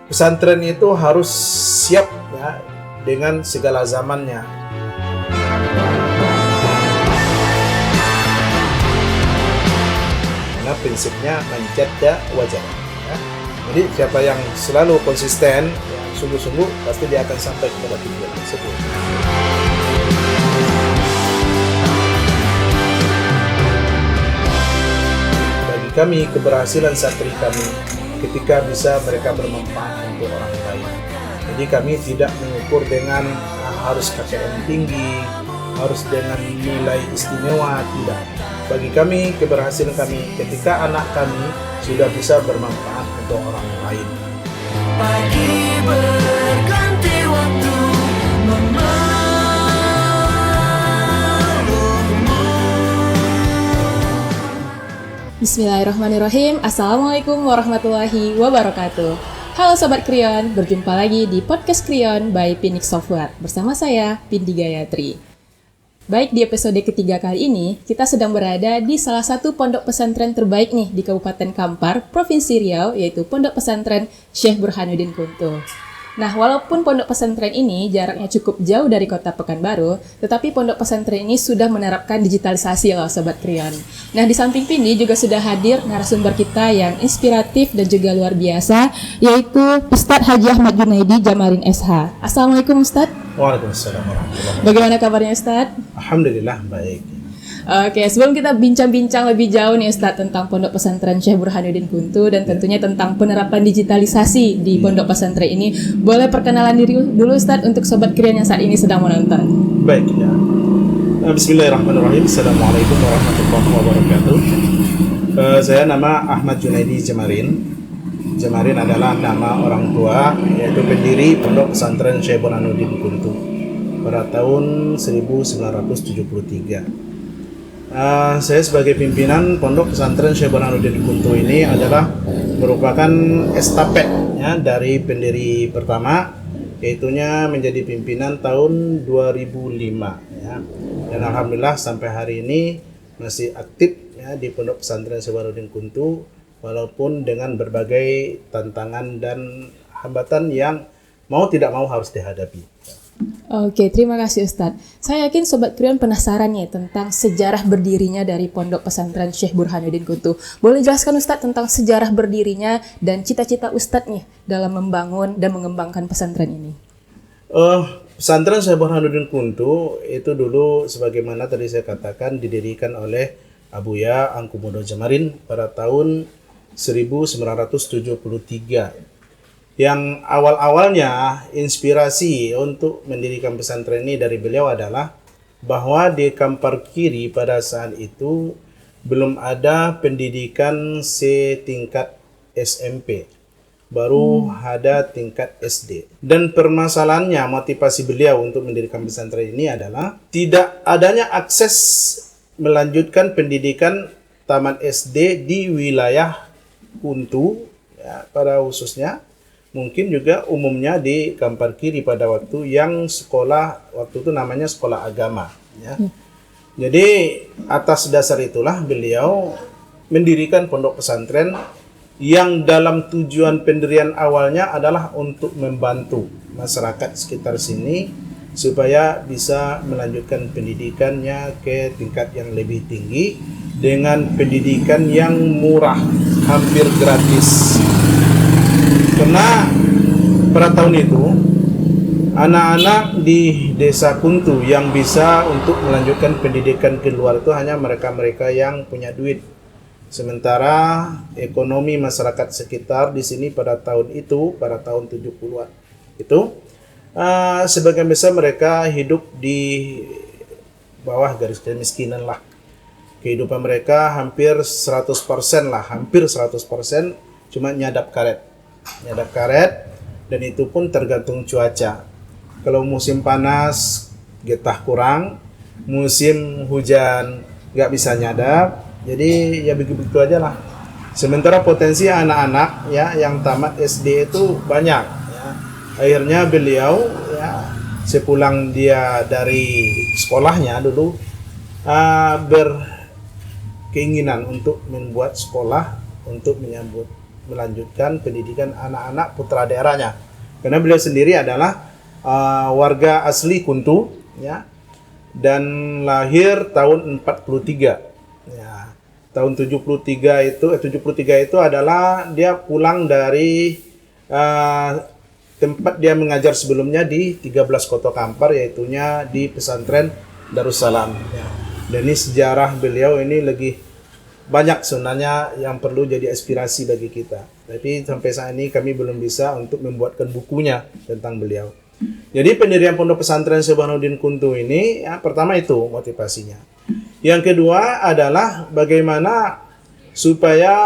pesantren itu harus siap ya dengan segala zamannya. Karena prinsipnya menjadda wajar. Ya. Jadi siapa yang selalu konsisten, ya, sungguh-sungguh pasti dia akan sampai kepada tujuan tersebut. Bagi kami, keberhasilan santri kami ketika bisa mereka bermanfaat untuk orang lain. Jadi kami tidak mengukur dengan harus KPM tinggi, harus dengan nilai istimewa, tidak. Bagi kami, keberhasilan kami ketika anak kami sudah bisa bermanfaat untuk orang lain. Pagi berganti waktu memelukmu. Bismillahirrahmanirrahim. Assalamualaikum warahmatullahi wabarakatuh. Halo Sobat Kriyon, berjumpa lagi di Podcast Kriyon by Phoenix Software. Bersama saya, Pindi Gayatri. Baik, di episode ketiga kali ini, kita sedang berada di salah satu pondok pesantren terbaik nih di Kabupaten Kampar, Provinsi Riau, yaitu Pondok Pesantren Syekh Burhanuddin Kuntu. Nah, walaupun pondok pesantren ini jaraknya cukup jauh dari kota Pekanbaru, tetapi pondok pesantren ini sudah menerapkan digitalisasi loh Sobat Kriyon. Nah, di samping ini juga sudah hadir narasumber kita yang inspiratif dan juga luar biasa, yaitu Ustadz Haji Ahmad Junaidi Jamarin SH. Assalamualaikum Ustadz. Waalaikumsalam warahmatullahi wabarakatuh. Bagaimana kabarnya Ustadz? Alhamdulillah baik. Oke, sebelum kita bincang-bincang lebih jauh nih Ustadz tentang Pondok Pesantren Syekh Burhanuddin Kuntu dan tentunya tentang penerapan digitalisasi di Pondok Pesantren ini, boleh perkenalan diri dulu Ustadz untuk Sobat Kriyon yang saat ini sedang menonton. Baik ya. Bismillahirrahmanirrahim. Assalamualaikum warahmatullahi wabarakatuh. Saya nama Ahmad Junaidi Jamarin. Jamarin adalah nama orang tua, yaitu pendiri Pondok Pesantren Syekh Burhanuddin Kuntu pada tahun 1973. Saya sebagai pimpinan Pondok Pesantren Syekh Burhanuddin Kuntu ini adalah merupakan estafet ya, dari pendiri pertama, yaitunya menjadi pimpinan tahun 2005 ya. Dan alhamdulillah sampai hari ini masih aktif ya di Pondok Pesantren Syekh Burhanuddin Kuntu, walaupun dengan berbagai tantangan dan hambatan yang mau tidak mau harus dihadapi. Oke, terima kasih Ustadz. Saya yakin Sobat Kriyon penasaran nih tentang sejarah berdirinya dari Pondok Pesantren Syekh Burhanuddin Kuntu. Boleh jelaskan Ustadz tentang sejarah berdirinya dan cita-cita Ustadz nih dalam membangun dan mengembangkan pesantren ini? Pesantren Syekh Burhanuddin Kuntu itu dulu sebagaimana tadi saya katakan didirikan oleh Abuya Angkumodo Jamarin pada tahun 1973. Yang awal-awalnya inspirasi untuk mendirikan pesantren ini dari beliau adalah bahwa di Kampar Kiri pada saat itu belum ada pendidikan setingkat SMP, baru ada tingkat SD. Dan permasalahannya motivasi beliau untuk mendirikan pesantren ini adalah tidak adanya akses melanjutkan pendidikan taman SD di wilayah Kuntu ya, pada khususnya. Mungkin juga umumnya di Kampar Kiri pada waktu yang sekolah waktu itu namanya sekolah agama ya. Jadi atas dasar itulah beliau mendirikan pondok pesantren yang dalam tujuan pendirian awalnya adalah untuk membantu masyarakat sekitar sini supaya bisa melanjutkan pendidikannya ke tingkat yang lebih tinggi dengan pendidikan yang murah, hampir gratis. Karena pada tahun itu anak-anak di desa Kuntu yang bisa untuk melanjutkan pendidikan keluar itu hanya mereka-mereka yang punya duit. Sementara ekonomi masyarakat sekitar di sini pada tahun itu, pada tahun 70-an itu sebagian besar mereka hidup di bawah garis kemiskinan lah. Kehidupan mereka hampir 100% lah, hampir 100% cuma nyadap karet, dan itu pun tergantung cuaca. Kalau musim panas getah kurang, musim hujan nggak bisa nyadap, jadi ya begitu aja lah. Sementara potensi anak-anak ya yang tamat SD itu banyak ya. Akhirnya beliau ya sepulang dia dari sekolahnya dulu berkeinginan untuk membuat sekolah untuk menyambut melanjutkan pendidikan anak-anak putra daerahnya. Karena beliau sendiri adalah warga asli Kuntu, ya, dan lahir tahun 43. Ya, tahun 73 itu adalah dia pulang dari tempat dia mengajar sebelumnya di 13 Kota Kampar, yaitunya di pesantren Darussalam. Ya. Dan ini sejarah beliau ini lebih banyak sebenarnya yang perlu jadi aspirasi bagi kita. Tapi sampai saat ini kami belum bisa untuk membuatkan bukunya tentang beliau. Jadi pendirian Pondok Pesantren Syekh Burhanuddin Kuntu ini, ya, pertama itu motivasinya. Yang kedua adalah bagaimana supaya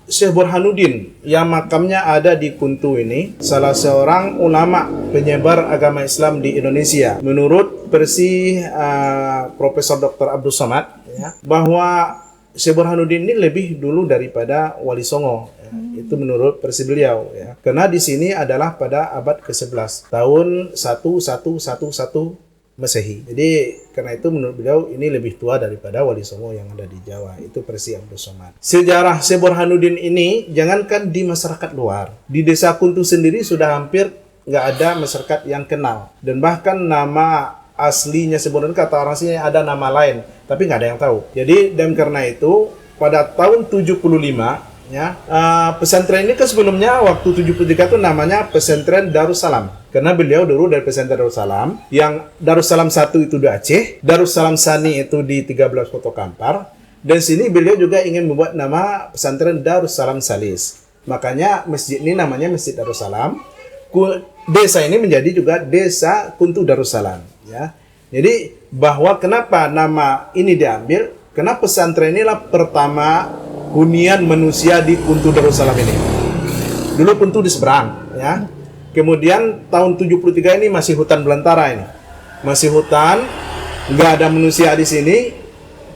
Syekh Burhanuddin yang makamnya ada di Kuntu ini salah seorang ulama penyebar agama Islam di Indonesia. Menurut versi Profesor Dr. Abdul Somad, ya, bahwa Syekh Burhanuddin ini lebih dulu daripada Wali Songo. Ya. Itu menurut versi beliau. Ya. Karena di sini adalah pada abad ke-11, tahun 1111 Masehi. Jadi karena itu menurut beliau ini lebih tua daripada Wali Songo yang ada di Jawa. Itu versi Abdul Somad. Sejarah Syekh Burhanuddin ini jangankan di masyarakat luar, di desa Kuntu sendiri sudah hampir nggak ada masyarakat yang kenal. Dan bahkan nama aslinya Syekh Burhanuddin, kata orang sini ada nama lain, tapi nggak ada yang tahu. Jadi dan karena itu pada tahun 75, ya, pesantren ini kan sebelumnya waktu 73 itu namanya Pesantren Darussalam. Karena beliau dulu dari Pesantren Darussalam, yang Darussalam 1 itu di Aceh, Darussalam Sani itu di 13 Kota Kampar, dan sini beliau juga ingin membuat nama Pesantren Darussalam Salis. Makanya masjid ini namanya Masjid Darussalam. Desa ini menjadi juga Desa Kuntu Darussalam, ya. Jadi bahwa kenapa nama ini diambil? Karena pesantren inilah pertama hunian manusia di Kuntu Darussalam ini. Dulu Kuntu di seberang, ya. Kemudian tahun 73 ini masih hutan belantara ini. Masih hutan, nggak ada manusia di sini.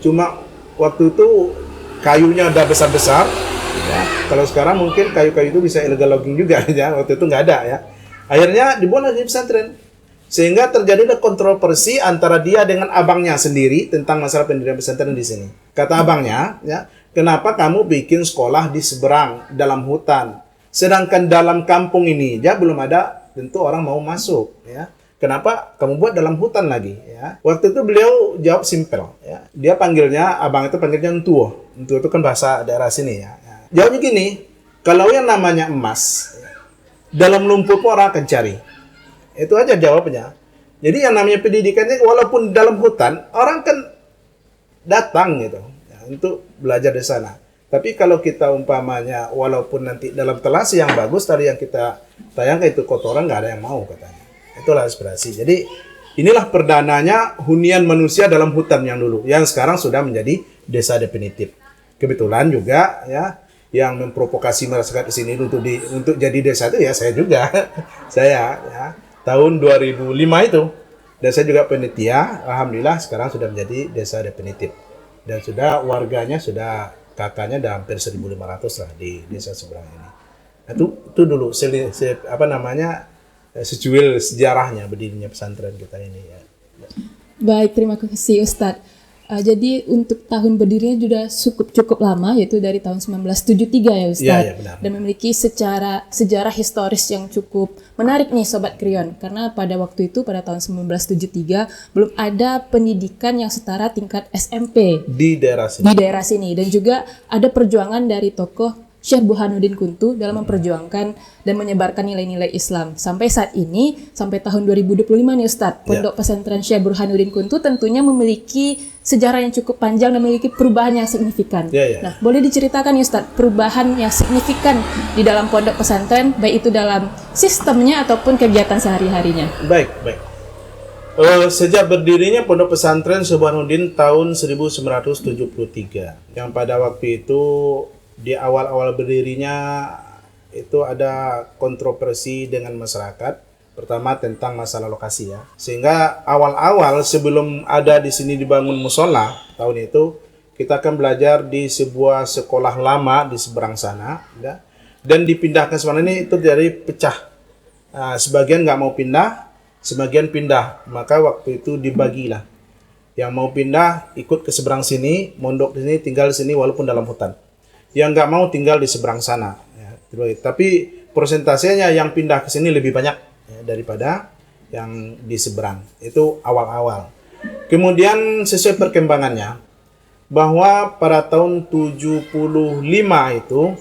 Cuma waktu itu kayunya udah besar-besar. Ya. Kalau sekarang mungkin kayu-kayu itu bisa illegal logging juga, ya. Waktu itu nggak ada, ya. Akhirnya dibuat lagi pesantren. Sehingga terjadi kontroversi antara dia dengan abangnya sendiri tentang masalah pendirian pesantren di sini. Kata abangnya, ya, kenapa kamu bikin sekolah di seberang dalam hutan? Sedangkan dalam kampung ini dia belum ada, tentu orang mau masuk, ya. Kenapa kamu buat dalam hutan lagi, ya? Waktu itu beliau jawab simpel, ya. Dia panggilnya, abang itu panggilnya Entuo. Entuo itu kan bahasa daerah sini, ya. Jawabnya gini, kalau yang namanya emas, ya, dalam lumpur pun orang akan cari. Itu aja jawabannya. Jadi yang namanya pendidikannya walaupun dalam hutan, orang kan datang gitu, ya, untuk belajar di sana. Tapi kalau kita umpamanya walaupun nanti dalam kelas yang bagus tadi yang kita tayangkan itu kotoran, nggak ada yang mau katanya. Itulah aspirasi. Jadi inilah perdananya hunian manusia dalam hutan yang dulu, yang sekarang sudah menjadi desa definitif. Kebetulan juga, ya, yang memprovokasi masyarakat di sini untuk jadi desa itu ya saya juga. Saya, ya, tahun 2005 itu. Dan saya juga panitia, alhamdulillah sekarang sudah menjadi desa definitif. Dan sudah warganya sudah kakaknya udah hampir 1.500 lah di desa seberang ini. Nah, itu dulu secuil sejarahnya berdirinya pesantren kita ini, ya. Baik, terima kasih Ustadz. Jadi untuk tahun berdirinya sudah cukup lama, yaitu dari tahun 1973 ya Ustadz. Iya, benar. Dan memiliki sejarah historis yang cukup menarik nih Sobat Kriyon. Karena pada waktu itu, pada tahun 1973, belum ada pendidikan yang setara tingkat SMP Di daerah sini. Dan juga ada perjuangan dari tokoh Syekh Burhanuddin Kuntu dalam memperjuangkan dan menyebarkan nilai-nilai Islam. Sampai saat ini, sampai tahun 2025 nih Ustadz, Pondok Pesantren Syekh Burhanuddin Kuntu tentunya memiliki sejarah yang cukup panjang dan memiliki perubahan yang signifikan. Nah, boleh diceritakan nih Ustadz, perubahan yang signifikan di dalam pondok pesantren, baik itu dalam sistemnya ataupun kegiatan sehari-harinya. Baik. Sejak berdirinya Pondok Pesantren Syekh Burhanuddin tahun 1973, yang pada waktu itu di awal-awal berdirinya itu ada kontroversi dengan masyarakat. Pertama tentang masalah lokasi, ya. Sehingga awal-awal sebelum ada di sini dibangun musola tahun itu, kita akan belajar di sebuah sekolah lama di seberang sana, ya. Dan dipindahkan sebenarnya ini itu dari pecah. Sebagian nggak mau pindah, sebagian pindah. Maka waktu itu dibagilah. Yang mau pindah ikut ke seberang sini, mondok di sini, tinggal di sini walaupun dalam hutan. Yang nggak mau tinggal di seberang sana, ya. Tapi persentasenya yang pindah ke sini lebih banyak ya, daripada yang di seberang. Itu awal-awal. Kemudian sesuai perkembangannya, bahwa pada tahun 75 itu,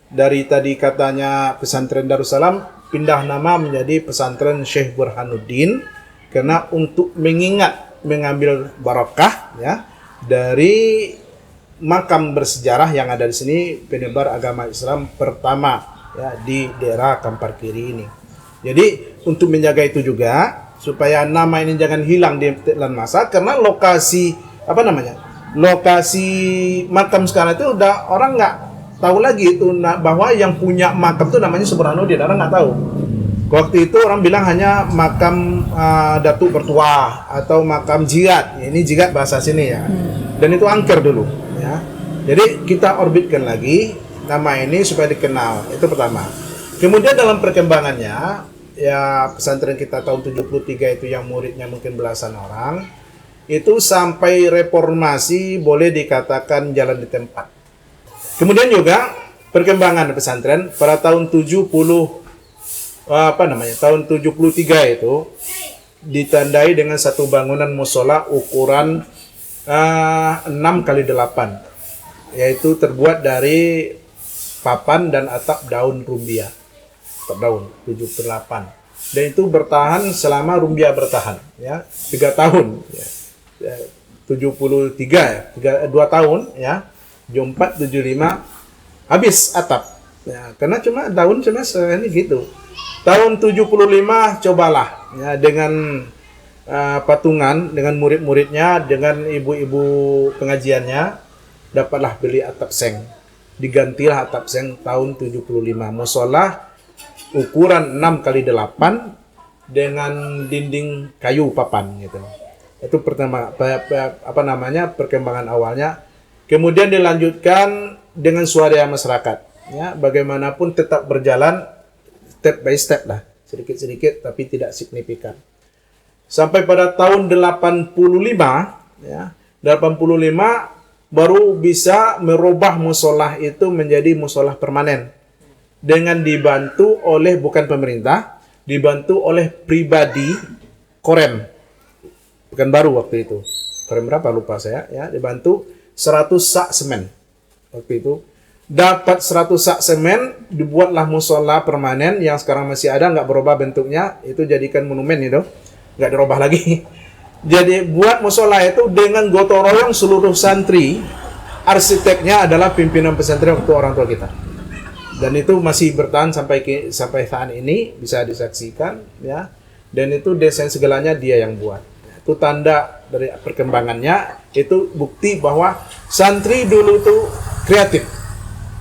dari tadi katanya pesantren Darussalam, pindah nama menjadi pesantren Syekh Burhanuddin, karena untuk mengambil barokah ya dari makam bersejarah yang ada di sini, penebar agama Islam pertama ya di daerah Kampar Kiri ini. Jadi untuk menjaga itu juga supaya nama ini jangan hilang di telan masa, karena lokasi makam sekarang itu udah orang nggak tahu lagi itu bahwa yang punya makam itu namanya Burhanuddin, orang nggak tahu. Waktu itu orang bilang hanya makam Datuk Bertuah atau makam Jihad. Ini Jihad bahasa sini ya. Dan itu angker dulu ya. Jadi kita orbitkan lagi nama ini supaya dikenal. Itu pertama. Kemudian dalam perkembangannya ya, pesantren kita tahun 73 itu yang muridnya mungkin belasan orang, itu sampai reformasi boleh dikatakan jalan di tempat. Kemudian juga perkembangan pesantren pada tahun 73 itu ditandai dengan satu bangunan musola ukuran 6x8, yaitu terbuat dari papan dan atap daun rumbia, atap daun 7/8, dan itu bertahan selama rumbia bertahan ya 3 tahun ya. 73 ya 2 tahun ya, 74 75 habis atap ya, karena cuma daun cuma ini gitu. Tahun 75 cobalah ya, dengan patungan dengan murid-muridnya, dengan ibu-ibu pengajiannya, dapatlah beli atap seng. Digantilah atap seng tahun 75. Musola ukuran 6x8 dengan dinding kayu papan gitu. Itu pertama perkembangan awalnya. Kemudian dilanjutkan dengan swadaya masyarakat ya, bagaimanapun tetap berjalan step by step lah, sedikit-sedikit tapi tidak signifikan. Sampai pada tahun 85 ya, 85 baru bisa merubah musolah itu menjadi musolah permanen dengan dibantu oleh bukan pemerintah, dibantu oleh pribadi Korem. Bukan baru waktu itu. Korem berapa lupa saya ya, dibantu 100 sak semen. Waktu itu dapat 100 sak semen, dibuatlah musola permanen yang sekarang masih ada, nggak berubah bentuknya, itu jadikan monumen itu, nggak dirubah lagi. Jadi buat musola itu dengan gotong royong seluruh santri, arsiteknya adalah pimpinan pesantren waktu orang tua kita, dan itu masih bertahan sampai saat ini bisa disaksikan ya, dan itu desain segalanya dia yang buat. Itu tanda dari perkembangannya, itu bukti bahwa santri dulu tuh kreatif.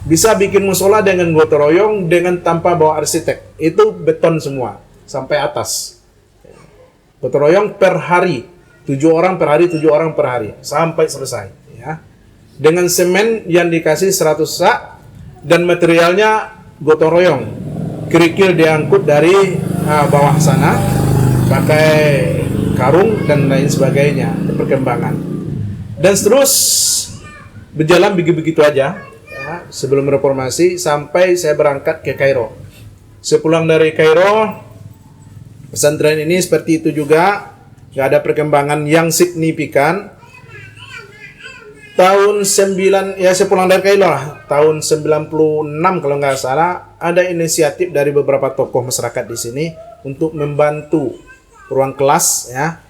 Bisa bikin musola dengan gotong royong, dengan tanpa bawa arsitek. Itu beton semua, sampai atas. Gotong royong per hari. 7 orang per hari, 7 orang per hari. Sampai selesai. Ya. Dengan semen yang dikasih 100 sak, dan materialnya gotong royong. Kerikil diangkut dari bawah sana, pakai karung, dan lain sebagainya. Perkembangan. Dan terus berjalan begitu-begitu aja. Sebelum reformasi sampai saya berangkat ke Kairo. Sepulang dari Kairo, pesantren ini seperti itu juga, nggak ada perkembangan yang signifikan. Tahun 9 ya, sepulang dari Kairo lah, tahun 96 kalau nggak salah, ada inisiatif dari beberapa tokoh masyarakat di sini untuk membantu ruang kelas ya,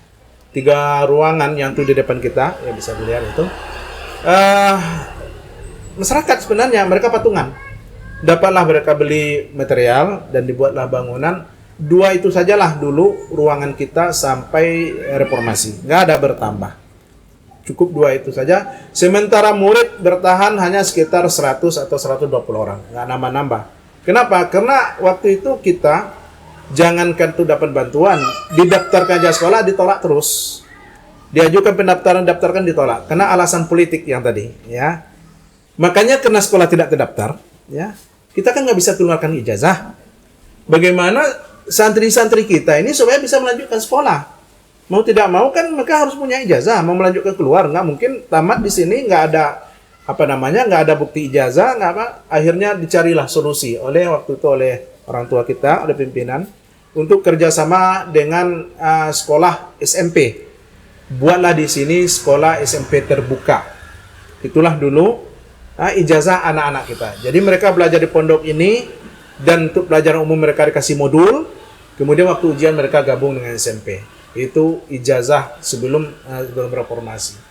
3 ruangan yang tuh di depan kita ya, bisa dilihat itu. Masyarakat sebenarnya mereka patungan, dapatlah mereka beli material dan dibuatlah bangunan. 2 itu sajalah dulu ruangan kita sampai reformasi, nggak ada bertambah, cukup 2 itu saja. Sementara murid bertahan hanya sekitar 100 atau 120 orang, nggak nambah-nambah. Kenapa? Karena waktu itu kita jangankan tuh dapat bantuan, didaftarkan aja sekolah ditolak terus, diajukan pendaftaran, daftarkan ditolak karena alasan politik yang tadi ya. Makanya karena sekolah tidak terdaftar, ya, kita kan nggak bisa keluarkan ijazah. Bagaimana santri-santri kita ini supaya bisa melanjutkan sekolah? Mau tidak mau kan mereka harus punya ijazah, mau melanjutkan keluar. Nggak mungkin tamat di sini nggak ada nggak ada bukti ijazah, nggak apa, akhirnya dicarilah solusi waktu itu oleh orang tua kita, oleh pimpinan, untuk kerjasama dengan sekolah SMP. Buatlah di sini sekolah SMP terbuka. Itulah dulu ijazah anak-anak kita. Jadi mereka belajar di pondok ini, dan untuk pelajaran umum mereka dikasih modul, kemudian waktu ujian mereka gabung dengan SMP. Itu ijazah sebelum reformasi.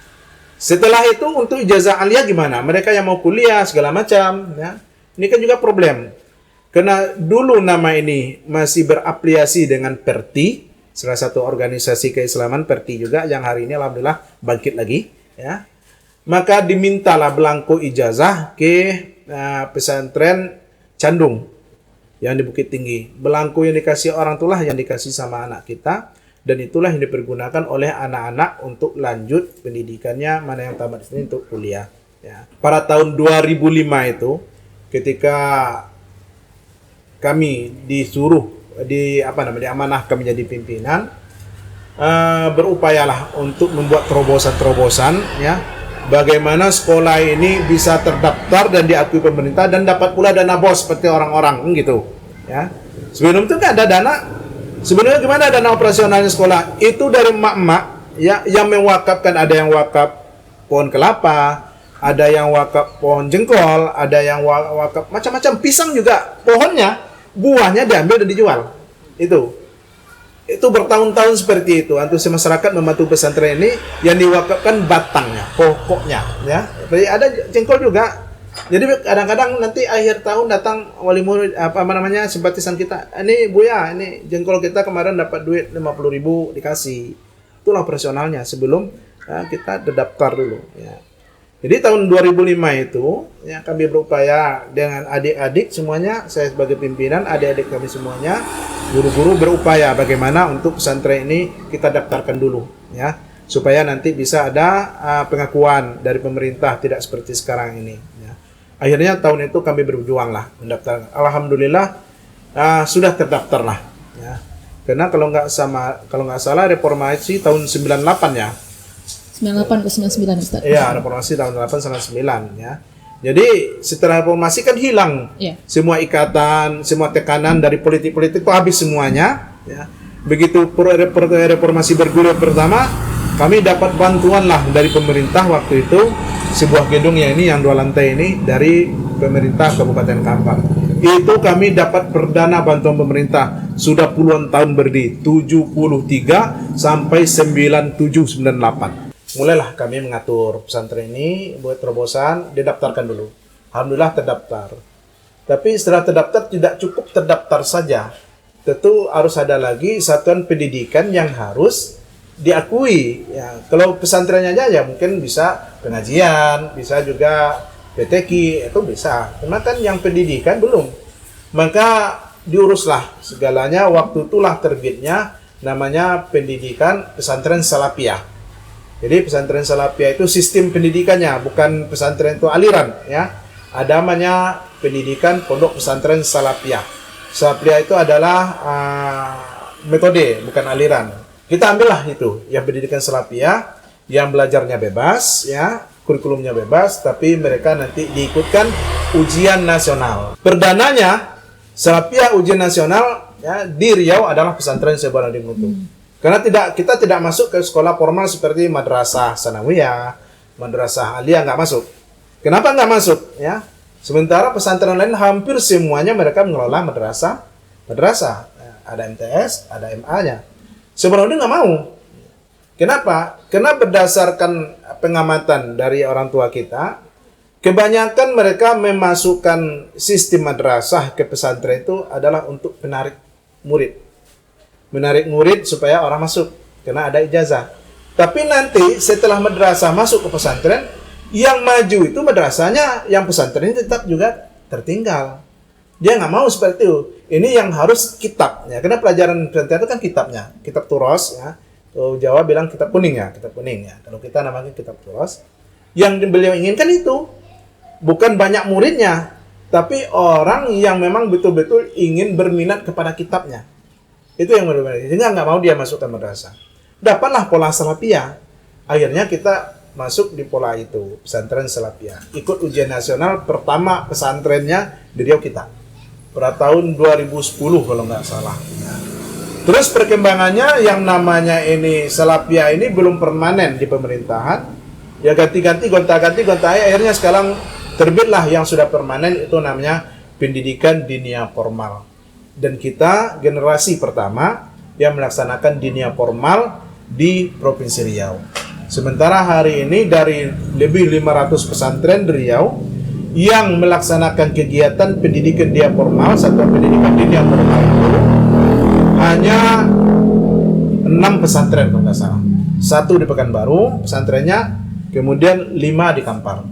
Setelah itu untuk ijazah aliyah gimana? Mereka yang mau kuliah segala macam, ya. Ini kan juga problem. Karena dulu nama ini masih berafiliasi dengan Perti, salah satu organisasi keislaman, Perti juga, yang hari ini alhamdulillah bangkit lagi, ya. Maka dimintalah belangko ijazah ke pesantren Candung yang di Bukit Tinggi. Belangko yang dikasih orang itulah yang dikasih sama anak kita. Dan itulah yang dipergunakan oleh anak-anak untuk lanjut pendidikannya, mana yang tamat di sini untuk kuliah. Ya. Pada tahun 2005 itu, ketika kami disuruh diamanahkan menjadi pimpinan, berupayalah untuk membuat terobosan-terobosan, ya, bagaimana sekolah ini bisa terdaftar dan diakui pemerintah dan dapat pula dana BOS seperti orang-orang, gitu. Ya. Sebelum itu kan ada dana. Sebenarnya gimana dana operasionalnya sekolah? Itu dari emak-emak, ya, yang mewakafkan. Ada yang wakaf pohon kelapa, ada yang wakaf pohon jengkol, ada yang wakaf macam-macam. Pisang juga pohonnya, buahnya diambil dan dijual. Itu bertahun-tahun seperti itu. Antusias masyarakat membantu pesantren ini yang diwakafkan batangnya, pokoknya, ya. Jadi ada jengkol juga. Jadi kadang-kadang nanti akhir tahun datang wali murid simpatisan kita, ini Buya, ini jengkol kita kemarin dapat duit 50.000 dikasih. Itulah operasionalnya sebelum kita terdaftar dulu, ya. Jadi tahun 2005 itu, ya, kami berupaya dengan adik-adik semuanya, saya sebagai pimpinan, adik-adik kami semuanya, guru-guru berupaya bagaimana untuk pesantren ini kita daftarkan dulu, ya, supaya nanti bisa ada pengakuan dari pemerintah, tidak seperti sekarang ini. Akhirnya tahun itu kami berjuang lah mendaftar. Alhamdulillah sudah terdaftar lah, ya. Karena kalau nggak salah reformasi tahun 98, ya. 98 ke 99, Ustaz. Iya, reformasi tahun 899, ya. Jadi setelah reformasi kan hilang, yeah, semua ikatan, semua tekanan dari politik-politik itu habis semuanya, ya. Begitu reformasi bergulir pertama, kami dapat bantuan lah dari pemerintah waktu itu, sebuah gedung yang 2 lantai ini dari pemerintah Kabupaten Kampar. Itu kami dapat perdana bantuan pemerintah sudah puluhan tahun berdiri, 73 sampai 9798. Mulailah kami mengatur pesantren ini, buat terobosan, didaftarkan dulu. Alhamdulillah terdaftar. Tapi setelah terdaftar tidak cukup terdaftar saja. Tentu harus ada lagi satuan pendidikan yang harus diakui, ya. Kalau pesantrennya aja ya mungkin bisa pengajian, bisa juga PTQ, itu bisa. Cuma kan yang pendidikan belum. Maka diuruslah segalanya. Waktu itulah terbitnya namanya pendidikan pesantren Salafiyah. Jadi pesantren Salafiyah itu sistem pendidikannya, bukan pesantren itu aliran, ya. Ada namanya pendidikan pondok pesantren Salafiyah. Salafiyah itu adalah metode, bukan aliran. Kita ambillah itu, yang pendidikan Salafiyah, yang belajarnya bebas, ya, kurikulumnya bebas, tapi mereka nanti diikutkan ujian nasional. Perdananya, Salafiyah ujian nasional, ya, di Riau adalah pesantren Syekh Burhanuddin Mutu. Karena kita tidak masuk ke sekolah formal seperti madrasah sanawiyah, madrasah aliyah, nggak masuk. Kenapa nggak masuk? Ya, sementara pesantren lain hampir semuanya mereka mengelola madrasah. Ada MTS, ada MA-nya. Sebenarnya nggak mau. Kenapa? Karena berdasarkan pengamatan dari orang tua kita, kebanyakan mereka memasukkan sistem madrasah ke pesantren itu adalah untuk menarik murid. Menarik murid supaya orang masuk, karena ada ijazah. Tapi nanti setelah madrasah masuk ke pesantren, yang maju itu madrasahnya, yang pesantren tetap juga tertinggal. Dia nggak mau seperti itu. Ini yang harus kitabnya. Karena pelajaran pesantren itu kan kitabnya, kitab turos, ya. Kalau Jawa bilang kitab kuning, ya, kitab kuning, ya. Kalau kita namanya kitab turos. Yang beliau inginkan itu bukan banyak muridnya, tapi orang yang memang betul-betul ingin berminat kepada kitabnya. Itu yang benar-benar. Sehingga nggak mau dia masukkan madrasah. Dapatlah pola Salafiyah. Akhirnya kita masuk di pola itu, pesantren Salafiyah. Ikut ujian nasional pertama pesantrennya di Riau kita. Pada tahun 2010 kalau nggak salah. Nah, terus perkembangannya yang namanya ini Salafiyah ini belum permanen di pemerintahan. Ya ganti-ganti, gonta-ganti, akhirnya sekarang terbitlah yang sudah permanen itu namanya pendidikan dinia formal. Dan kita generasi pertama yang melaksanakan dinia formal di Provinsi Riau. Sementara hari ini dari lebih 500 pesantren di Riau yang melaksanakan kegiatan pendidikan dinia formal, satuan pendidikan dinia formal itu hanya 6 pesantren kalau nggak salah. 1 di Pekanbaru pesantrennya, kemudian 5 di Kampar.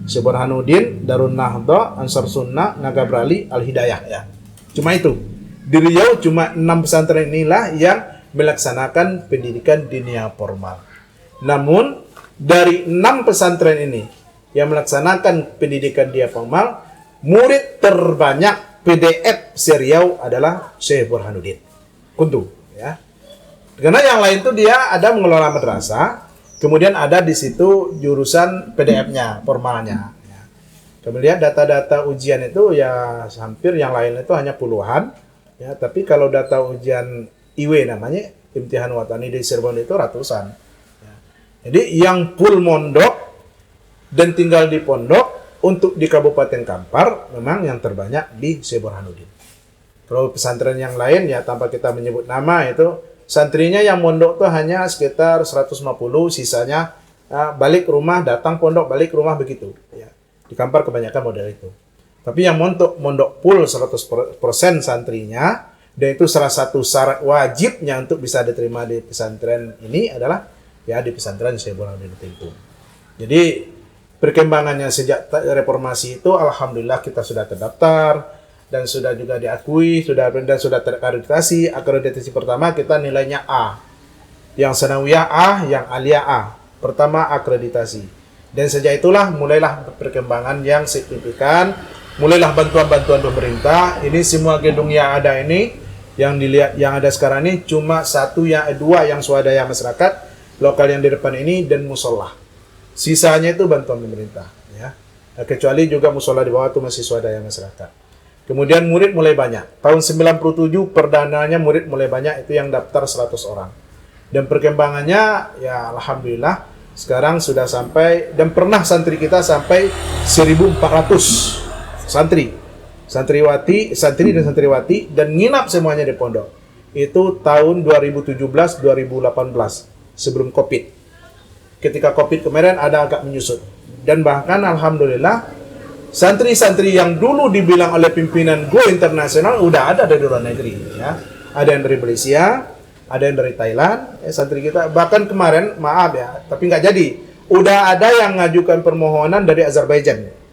Burhanuddin, Darun Nahdha, Ansar Sunnah, Nagabrali, Al Hidayah ya. Cuma itu. Di Riau cuma 6 pesantren inilah yang melaksanakan pendidikan dinia formal. Namun dari 6 pesantren ini yang melaksanakan pendidikan dinia formal, murid terbanyak PDF se-Riau adalah Syekh Burhanuddin Kuntu ya. Karena yang lain itu dia ada mengelola madrasah, kemudian ada di situ jurusan PDF-nya, formalnya. Ya. Kemudian data-data ujian itu ya hampir yang lain itu hanya puluhan. Ya, tapi kalau data ujian IW namanya, Imtihan Watani di Cirebon itu ratusan. Ya. Jadi yang full mondok dan tinggal di pondok untuk di Kabupaten Kampar memang yang terbanyak di Syekh Burhanuddin. Kalau pesantren yang lain ya tanpa kita menyebut nama itu santrinya yang mondok tuh hanya sekitar 150, sisanya balik rumah, datang pondok, balik rumah begitu. Ya. Di Kampar kebanyakan model itu. Tapi yang mondok full 100% santrinya, dan itu salah satu syarat wajibnya untuk bisa diterima di pesantren ini adalah ya di pesantren Syekh Burhanuddin itu. Jadi perkembangannya sejak reformasi itu alhamdulillah kita sudah terdaftar dan sudah juga diakui, sudah terakreditasi. Akreditasi pertama kita nilainya A. Yang sanawiyah A, yang aliyah A. Pertama akreditasi. Dan sejak itulah mulailah perkembangan yang signifikan. Mulailah bantuan-bantuan pemerintah. Ini semua gedung yang ada ini, yang dilihat yang ada sekarang ini cuma 2 yang swadaya masyarakat lokal yang di depan ini dan musola. Sisanya itu bantuan pemerintah. Ya. Kecuali juga musola di bawah itu masih swadaya masyarakat. Kemudian murid mulai banyak. Tahun 97 perdananya murid mulai banyak, itu yang daftar 100 orang. Dan perkembangannya ya alhamdulillah sekarang sudah sampai, dan pernah santri kita sampai 1.400 santri dan santriwati dan nginap semuanya di pondok. Itu tahun 2017-2018 sebelum Covid. Ketika Covid kemarin ada agak menyusut. Dan bahkan alhamdulillah santri-santri yang dulu dibilang oleh pimpinan Go Internasional udah ada dari luar negeri ya. Ada yang dari Malaysia, ada yang dari Thailand, santri kita. Bahkan kemarin maaf ya, tapi nggak jadi. Udah ada yang ngajukan permohonan dari Azerbaijan.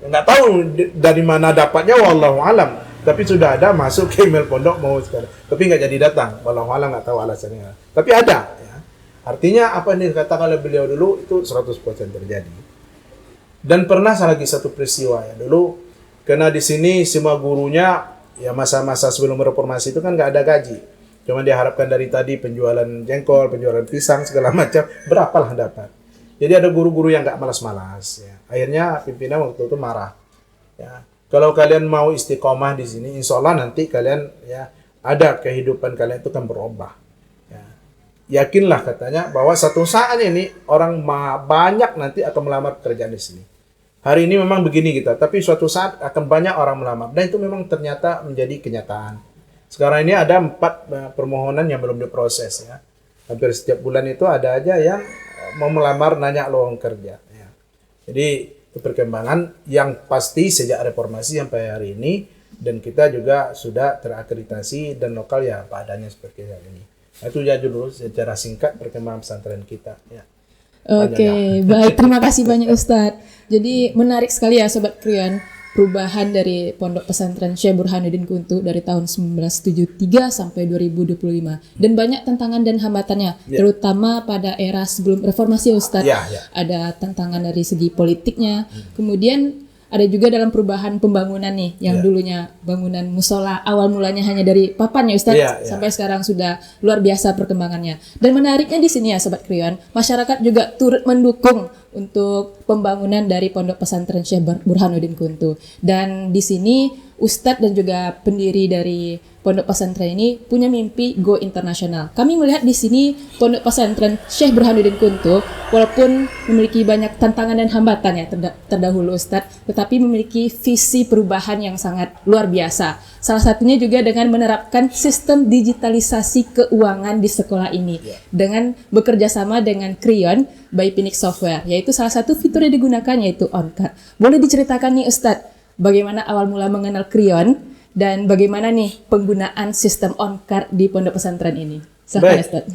Nggak tahu dari mana dapatnya, wallahu alam. Tapi sudah ada masuk ke email pondok mau sekarang. Tapi nggak jadi datang, wallahu alam, nggak tahu alasannya. Tapi ada. Ya. Artinya apa yang dikatakan oleh beliau dulu itu 100% terjadi. Dan pernah lagi satu peristiwa ya dulu, karena di sini semua gurunya ya masa-masa sebelum reformasi itu kan nggak ada gaji. Cuma diharapkan dari tadi penjualan jengkol, penjualan pisang segala macam, berapalah dapat. Jadi ada guru-guru yang nggak malas-malas. Ya. Akhirnya pimpinan waktu itu marah. Ya. Kalau kalian mau istiqomah di sini, insya Allah nanti kalian ya ada kehidupan kalian itu kan berubah. Ya. Yakinlah katanya bahwa satu saat ini orang banyak nanti akan melamar pekerjaan di sini. Hari ini memang begini kita, tapi suatu saat akan banyak orang melamar. Dan itu memang ternyata menjadi kenyataan. Sekarang ini ada 4 permohonan yang belum diproses ya. Hampir setiap bulan itu ada aja yang mau melamar nanya lowongan kerja. Ya. Jadi itu perkembangan yang pasti sejak reformasi sampai hari ini, dan kita juga sudah terakreditasi dan lokal ya padanya seperti hari ini. Nah, itu ya dulu secara singkat perkembangan pesantren kita. Ya. Oke, baik. Terima kasih banyak Ustadz. Jadi menarik sekali ya Sobat Krian, perubahan dari Pondok Pesantren Syekh Burhanuddin Kuntu dari tahun 1973 sampai 2025. Dan banyak tantangan dan hambatannya, terutama pada era sebelum reformasi ya Ustadz. Ada tantangan dari segi politiknya, kemudian ada juga dalam perubahan pembangunan nih, yang dulunya bangunan musola awal mulanya hanya dari papan ya Ustadz, sampai sekarang sudah luar biasa perkembangannya. Dan menariknya di sini ya Sobat Kriyon, masyarakat juga turut mendukung untuk pembangunan dari Pondok Pesantren Syekh Burhanuddin Kuntu. Dan di sini Ustadz dan juga pendiri dari Pondok Pesantren ini punya mimpi go internasional. Kami melihat di sini Pondok Pesantren Syekh Burhanuddin Kuntu walaupun memiliki banyak tantangan dan hambatan ya terdahulu Ustadz, tetapi memiliki visi perubahan yang sangat luar biasa. Salah satunya juga dengan menerapkan sistem digitalisasi keuangan di sekolah ini dengan bekerja sama dengan Kriyon by Phoenix Software, yaitu salah satu fitur yang digunakan yaitu OnCard. Boleh diceritakan nih Ustadz, bagaimana awal mula mengenal Kriyon dan bagaimana nih penggunaan sistem OnCard di Pondok Pesantren ini? Silahkan Ustadz.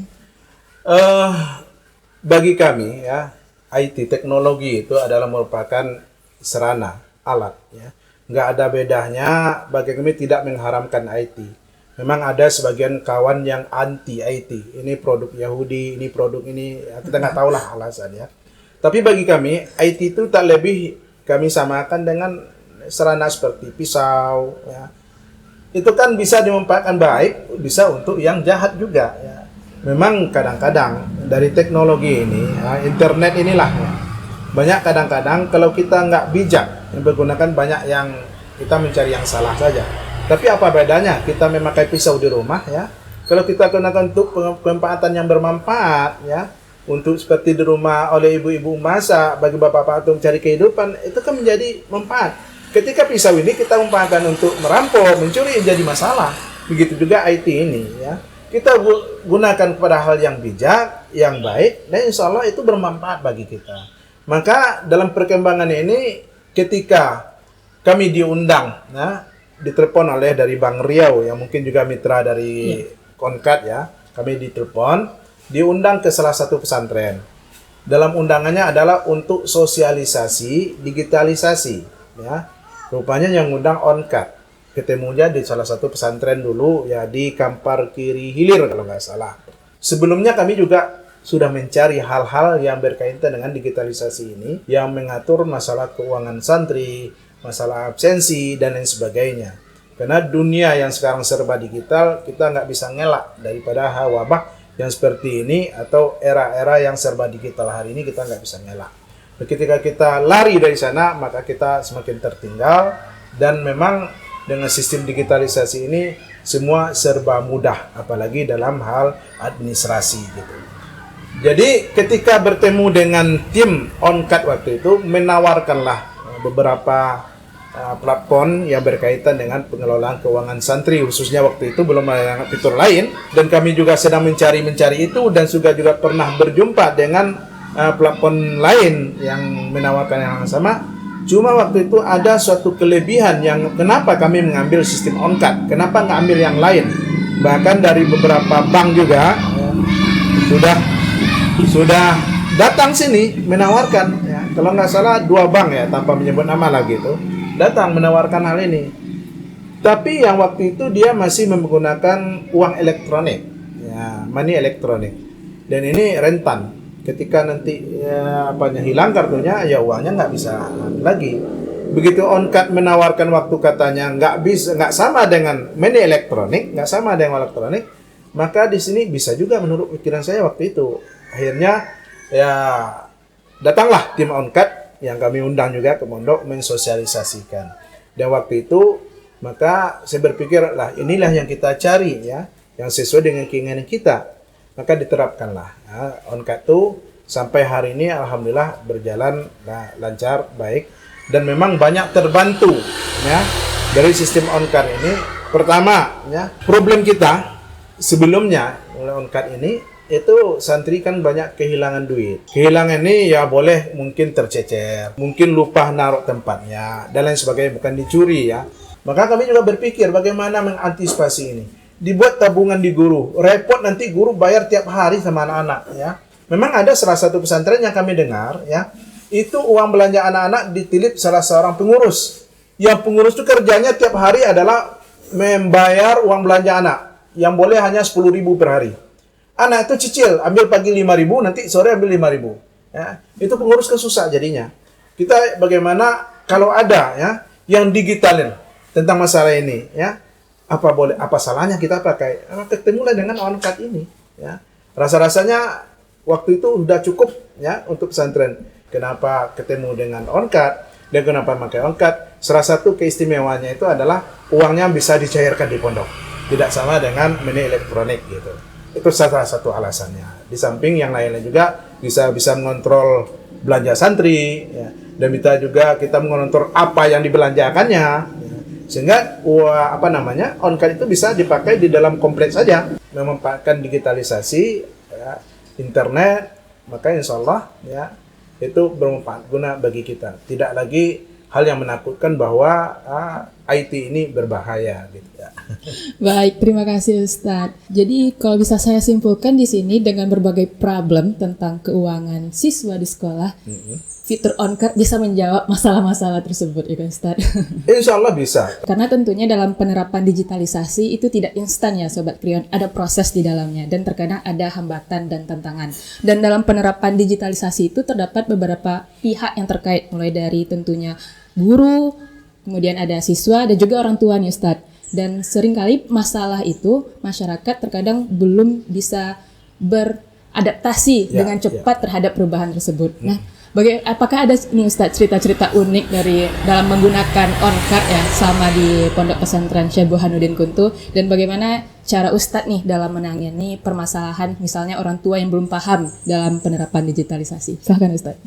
Bagi kami ya, IT teknologi itu adalah merupakan sarana, alat ya. Nggak ada bedanya, bagi kami tidak mengharamkan IT. Memang ada sebagian kawan yang anti IT. Ini produk Yahudi, ini produk ini, ya, kita nggak tahu lah alasannya. Tapi bagi kami, IT itu tak lebih kami samakan dengan sarana seperti pisau. Ya. Itu kan bisa dimanfaatkan baik, bisa untuk yang jahat juga. Ya. Memang kadang-kadang dari teknologi ini, ya, internet inilah, ya, banyak kadang-kadang kalau kita nggak bijak menggunakan, banyak yang kita mencari yang salah saja. Tapi apa bedanya kita memakai pisau di rumah ya? Kalau kita gunakan untuk pemanfaatan yang bermanfaat ya, untuk seperti di rumah oleh ibu-ibu masak, bagi bapak-bapak untuk mencari kehidupan, itu kan menjadi manfaat. Ketika pisau ini kita manfaatkan untuk merampok, mencuri, jadi masalah. Begitu juga IT ini ya. Kita gunakan kepada hal yang bijak, yang baik, dan insya Allah itu bermanfaat bagi kita. Maka dalam perkembangan ini, ketika kami diundang, nah, ditelepon oleh dari Bang Riau, yang mungkin juga mitra dari OnCard ya, kami ditelepon, diundang ke salah satu pesantren. Dalam undangannya adalah untuk sosialisasi, digitalisasi, ya. Rupanya yang undang OnCard. Ketemunya di salah satu pesantren dulu, ya di Kampar Kiri Hilir kalau nggak salah. Sebelumnya kami juga sudah mencari hal-hal yang berkaitan dengan digitalisasi ini, yang mengatur masalah keuangan santri, masalah absensi, dan lain sebagainya. Karena dunia yang sekarang serba digital, kita nggak bisa ngelak daripada wabah yang seperti ini, atau era-era yang serba digital hari ini, kita nggak bisa ngelak. Ketika kita lari dari sana, maka kita semakin tertinggal, dan memang dengan sistem digitalisasi ini, semua serba mudah, apalagi dalam hal administrasi gitu. Jadi ketika bertemu dengan tim OnCard waktu itu, menawarkanlah beberapa platform yang berkaitan dengan pengelolaan keuangan santri, khususnya waktu itu belum ada fitur lain, dan kami juga sedang mencari itu, dan juga pernah berjumpa dengan platform lain yang menawarkan yang sama. Cuma waktu itu ada suatu kelebihan yang kenapa kami mengambil sistem OnCard, kenapa nggak ambil yang lain. Bahkan dari beberapa bank juga sudah datang sini menawarkan ya. Kalau nggak salah 2 bank ya, tanpa menyebut nama lagi itu, datang menawarkan hal ini. Tapi yang waktu itu dia masih menggunakan uang elektronik ya, money elektronik, dan ini rentan. Ketika nanti hilang kartunya, ya uangnya nggak bisa lagi. Begitu OnCard menawarkan waktu katanya nggak sama dengan money elektronik, nggak sama dengan elektronik, maka di sini bisa juga menurut pikiran saya waktu itu. Akhirnya ya datanglah tim OnCard yang kami undang juga ke pondok mensosialisasikan. Dan waktu itu maka saya berpikir lah, inilah yang kita cari ya, yang sesuai dengan keinginan kita. Maka diterapkanlah ya, OnCard itu sampai hari ini alhamdulillah berjalan lancar, baik, dan memang banyak terbantu ya dari sistem OnCard ini. Pertama ya, problem kita sebelumnya oleh OnCard ini itu santri kan banyak kehilangan duit. Kehilangan ini ya boleh mungkin tercecer, mungkin lupa naruh tempatnya, dan lain sebagainya, bukan dicuri ya. Maka kami juga berpikir bagaimana mengantisipasi ini. Dibuat tabungan di guru, repot nanti guru bayar tiap hari sama anak-anak ya. Memang ada salah satu pesantren yang kami dengar ya, itu uang belanja anak-anak ditilip salah seorang pengurus. Yang pengurus itu kerjanya tiap hari adalah membayar uang belanja anak, yang boleh hanya 10.000 per hari. Anak itu cicil, ambil pagi 5.000, nanti sore ambil 5.000. Ya, itu pengurus kan susah jadinya. Kita bagaimana kalau ada ya yang digitalin tentang masalah ini ya, apa salahnya kita pakai? Ketemulah dengan on-card ini ya. Rasa-rasanya waktu itu udah cukup ya untuk pesantren. Kenapa ketemu dengan on-card dan kenapa pakai on-card? Salah satu keistimewaannya itu adalah uangnya bisa dicairkan di pondok, tidak sama dengan money elektronik gitu. Itu salah satu alasannya. Di samping yang lainnya juga bisa mengontrol belanja santri ya. Dan kita mengontrol apa yang dibelanjakannya ya. Sehingga on-card itu bisa dipakai di dalam kompleks saja, memanfaatkan digitalisasi ya, internet, maka insya Allah ya itu bermanfaat guna bagi kita. Tidak lagi hal yang menakutkan bahwa IT ini berbahaya gitu ya. Baik, terima kasih Ustadz. Jadi kalau bisa saya simpulkan di sini dengan berbagai problem tentang keuangan siswa di sekolah, fitur on-card bisa menjawab masalah-masalah tersebut ya kan Ustadz? Insya Allah bisa. Karena tentunya dalam penerapan digitalisasi itu tidak instan ya Sobat Kriyon, ada proses di dalamnya dan terkadang ada hambatan dan tantangan. Dan dalam penerapan digitalisasi itu terdapat beberapa pihak yang terkait, mulai dari tentunya guru, kemudian ada siswa dan juga orang tua nih Ustadz. Dan seringkali masalah itu masyarakat terkadang belum bisa beradaptasi dengan cepat terhadap perubahan tersebut. Nah, apakah ada nih Ustadz cerita-cerita unik dari dalam menggunakan on-card ya sama di Pondok Pesantren Syekh Burhanuddin Kuntu, dan bagaimana cara Ustadz nih dalam menangani permasalahan misalnya orang tua yang belum paham dalam penerapan digitalisasi? Silahkan Ustadz.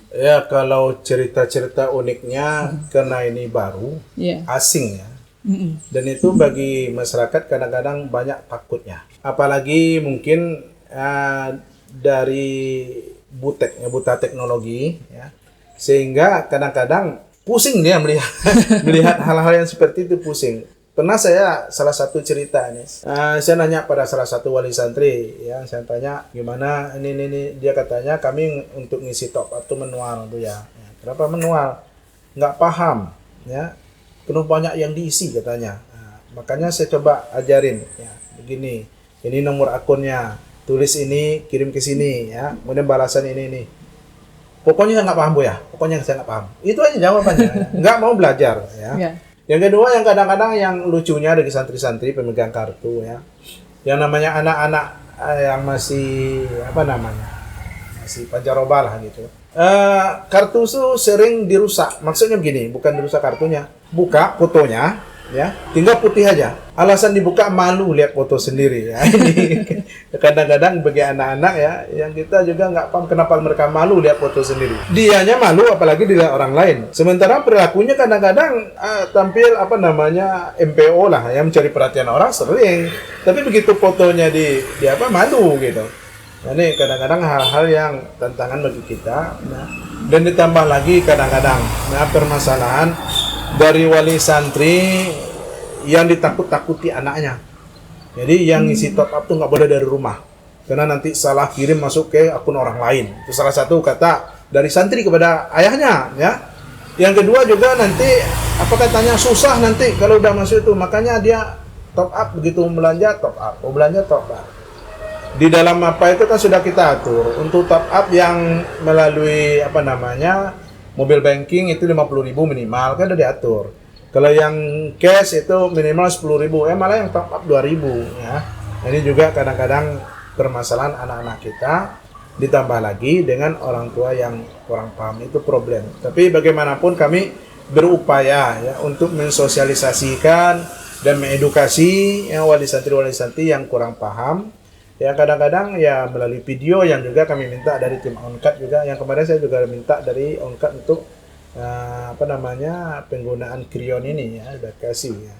Ya, kalau cerita-cerita uniknya karena ini baru, asing ya. Dan itu bagi masyarakat kadang-kadang banyak takutnya. Apalagi mungkin dari buta teknologi ya. Sehingga kadang-kadang pusing dia melihat hal-hal yang seperti itu, pusing. Pernah salah satu cerita nih, saya nanya pada salah satu wali santri ya, saya tanya gimana ini dia katanya kami untuk ngisi top up itu manual tuh ya. Kenapa manual? Nggak paham ya, penuh banyak yang diisi katanya. Makanya saya coba ajarin ya, begini, ini nomor akunnya, tulis ini, kirim ke sini ya, kemudian balasan ini. Pokoknya saya nggak paham Bu ya, pokoknya saya nggak paham. Itu aja jawabannya, nggak mau belajar ya. Yang kedua, yang kadang-kadang yang lucunya dari santri-santri pemegang kartu ya, yang namanya anak-anak yang masih masih pancaroba lah gitu. Kartu itu sering dirusak. Maksudnya begini, bukan dirusak kartunya, buka fotonya ya, tinggal putih aja. Alasan dibuka malu lihat foto sendiri ya. Ini kadang-kadang bagi anak-anak ya, yang kita juga nggak paham kenapa mereka malu lihat foto sendiri. Dianya malu apalagi dilihat orang lain. Sementara perilakunya kadang-kadang tampil MPO lah, yang mencari perhatian orang sering. Tapi begitu fotonya di malu gitu. Nah, ini kadang-kadang hal-hal yang tantangan bagi kita. Nah, dan ditambah lagi kadang-kadang permasalahan dari wali santri yang ditakut-takuti anaknya. Jadi yang ngisi top up tuh nggak boleh dari rumah, karena nanti salah kirim masuk ke akun orang lain. Itu salah satu kata dari santri kepada ayahnya ya. Yang kedua juga nanti katanya susah nanti kalau udah masuk itu, makanya dia top up begitu belanja top up, mau belanja top up. Di dalam itu kan sudah kita atur untuk top up yang melalui mobil banking itu 50.000 minimal, kan udah diatur. Kalau yang cash itu minimal 10.000, malah yang top up 2.000 ya. Ini juga kadang-kadang permasalahan anak-anak kita, ditambah lagi dengan orang tua yang kurang paham, itu problem. Tapi bagaimanapun kami berupaya ya untuk mensosialisasikan dan mengedukasi wali santri yang kurang paham. Ya kadang-kadang ya melalui video yang juga kami minta dari tim on-card juga, yang kemarin saya juga minta dari on-card untuk penggunaan Kriyon ini ya, udah kasih ya.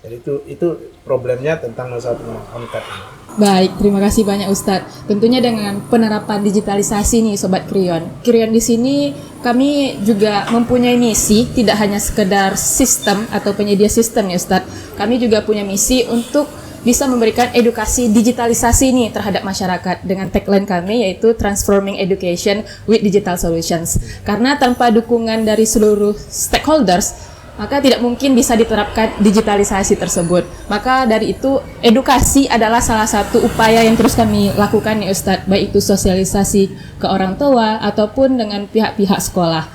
Jadi itu problemnya tentang masalah on-card ini. Baik, terima kasih banyak Ustadz. Tentunya dengan penerapan digitalisasi nih Sobat Kriyon di sini kami juga mempunyai misi, tidak hanya sekedar sistem atau penyedia sistem ya Ustadz. Kami juga punya misi untuk bisa memberikan edukasi digitalisasi nih terhadap masyarakat dengan tagline kami yaitu Transforming Education with Digital Solutions. Karena tanpa dukungan dari seluruh stakeholders, maka tidak mungkin bisa diterapkan digitalisasi tersebut. Maka dari itu edukasi adalah salah satu upaya yang terus kami lakukan nih Ustadz, baik itu sosialisasi ke orang tua ataupun dengan pihak-pihak sekolah.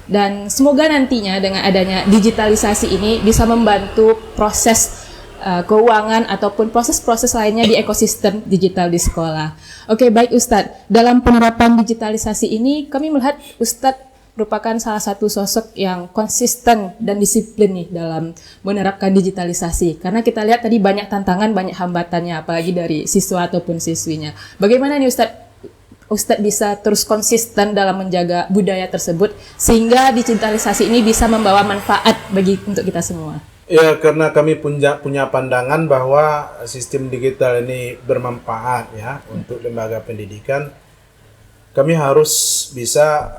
Dan semoga nantinya dengan adanya digitalisasi ini bisa membantu proses keuangan ataupun proses-proses lainnya di ekosistem digital di sekolah. Oke, baik Ustadz. Dalam penerapan digitalisasi ini kami melihat Ustadz merupakan salah satu sosok yang konsisten dan disiplin nih dalam menerapkan digitalisasi. Karena kita lihat tadi banyak tantangan, banyak hambatannya, apalagi dari siswa ataupun siswinya. Bagaimana nih Ustadz bisa terus konsisten dalam menjaga budaya tersebut sehingga digitalisasi ini bisa membawa manfaat untuk kita semua? Ya, karena kami punya pandangan bahwa sistem digital ini bermanfaat ya untuk lembaga pendidikan. Kami harus bisa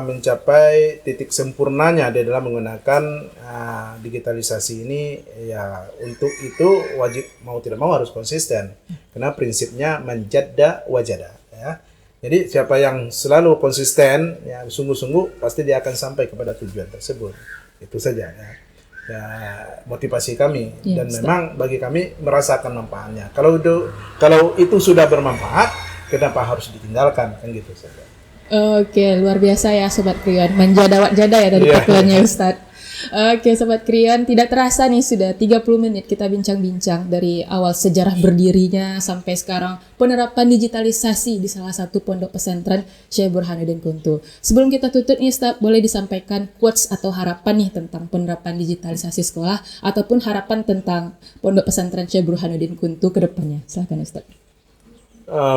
mencapai titik sempurnanya di dalam menggunakan digitalisasi ini. Ya, untuk itu wajib mau tidak mau harus konsisten. Karena prinsipnya manjadda wajada. Ya. Jadi siapa yang selalu konsisten, ya sungguh-sungguh pasti dia akan sampai kepada tujuan tersebut. Itu saja. Ya, motivasi kami dan memang bagi kami merasakan manfaatnya. Kalau itu sudah bermanfaat, kenapa harus ditinggalkan, kan gitu saja. Oke, luar biasa ya Sobat Kriyon. Manjada wajada ya dari panggilannya Ustadz. Oke Sobat Kriyon, tidak terasa nih sudah 30 menit kita bincang-bincang dari awal sejarah berdirinya sampai sekarang penerapan digitalisasi di salah satu pondok pesantren Syekh Burhanuddin Kuntu. Sebelum kita tutup nih Ustadz, boleh disampaikan quotes atau harapan nih tentang penerapan digitalisasi sekolah ataupun harapan tentang pondok pesantren Syekh Burhanuddin Kuntu ke depannya. Silakan Ustadz.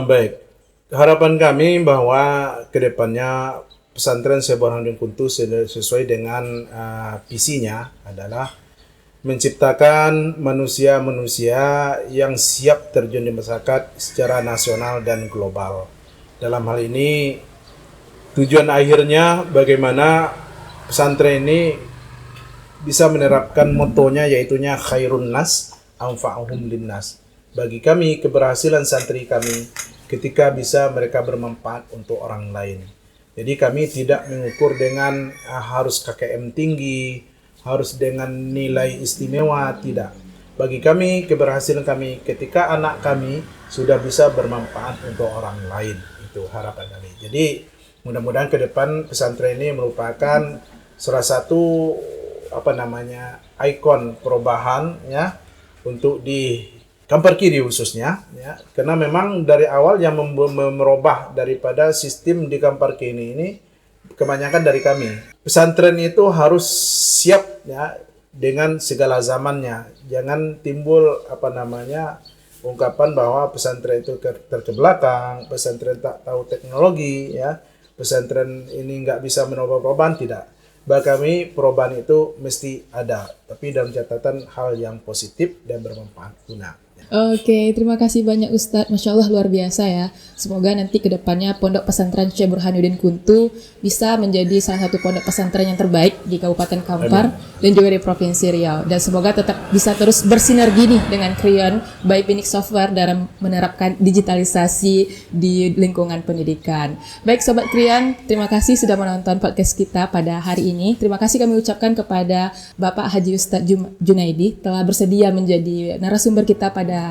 Baik, harapan kami bahwa kedepannya pesantren Syekh Burhanuddin Kuntu sesuai dengan visinya adalah menciptakan manusia-manusia yang siap terjun di masyarakat secara nasional dan global. Dalam hal ini tujuan akhirnya bagaimana pesantren ini bisa menerapkan motonya yaitunya khairun nas anfa'uhum linnas. Bagi kami keberhasilan santri kami ketika bisa mereka bermanfaat untuk orang lain. Jadi kami tidak mengukur dengan harus KKM tinggi, harus dengan nilai istimewa, tidak. Bagi kami, keberhasilan kami ketika anak kami sudah bisa bermanfaat untuk orang lain. Itu harapan kami. Jadi mudah-mudahan ke depan pesantren ini merupakan salah satu ikon perubahan ya untuk di Kampar Kiri khususnya, ya, karena memang dari awal yang merubah daripada sistem di Kampar Kiri ini kebanyakan dari kami. Pesantren itu harus siap ya dengan segala zamannya. Jangan timbul ungkapan bahwa pesantren itu terkebelakang, pesantren tak tahu teknologi, ya, pesantren ini nggak bisa menambah perubahan, tidak. Bagi kami perubahan itu mesti ada, tapi dalam catatan hal yang positif dan bermanfaat guna. Oke, terima kasih banyak Ustadz. Masya Allah luar biasa ya. Semoga nanti ke depannya Pondok Pesantren Syekh Burhanuddin Kuntu bisa menjadi salah satu pondok pesantren yang terbaik di Kabupaten Kampar dan juga di Provinsi Riau. Dan semoga tetap bisa terus bersinergi nih dengan Kriyon by Phoenix Software dalam menerapkan digitalisasi di lingkungan pendidikan. Baik Sobat Kriyon, terima kasih sudah menonton podcast kita pada hari ini. Terima kasih kami ucapkan kepada Bapak Haji Ustadz Junaidi telah bersedia menjadi narasumber kita pada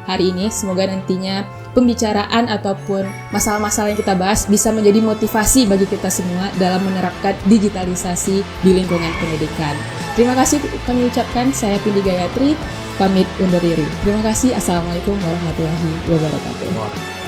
hari ini. Semoga nantinya pembicaraan ataupun masalah-masalah yang kita bahas bisa menjadi motivasi bagi kita semua dalam menerapkan digitalisasi di lingkungan pendidikan. Terima kasih kami ucapkan. Saya Pindi Gayatri, pamit undur diri. Terima kasih. Assalamualaikum warahmatullahi wabarakatuh.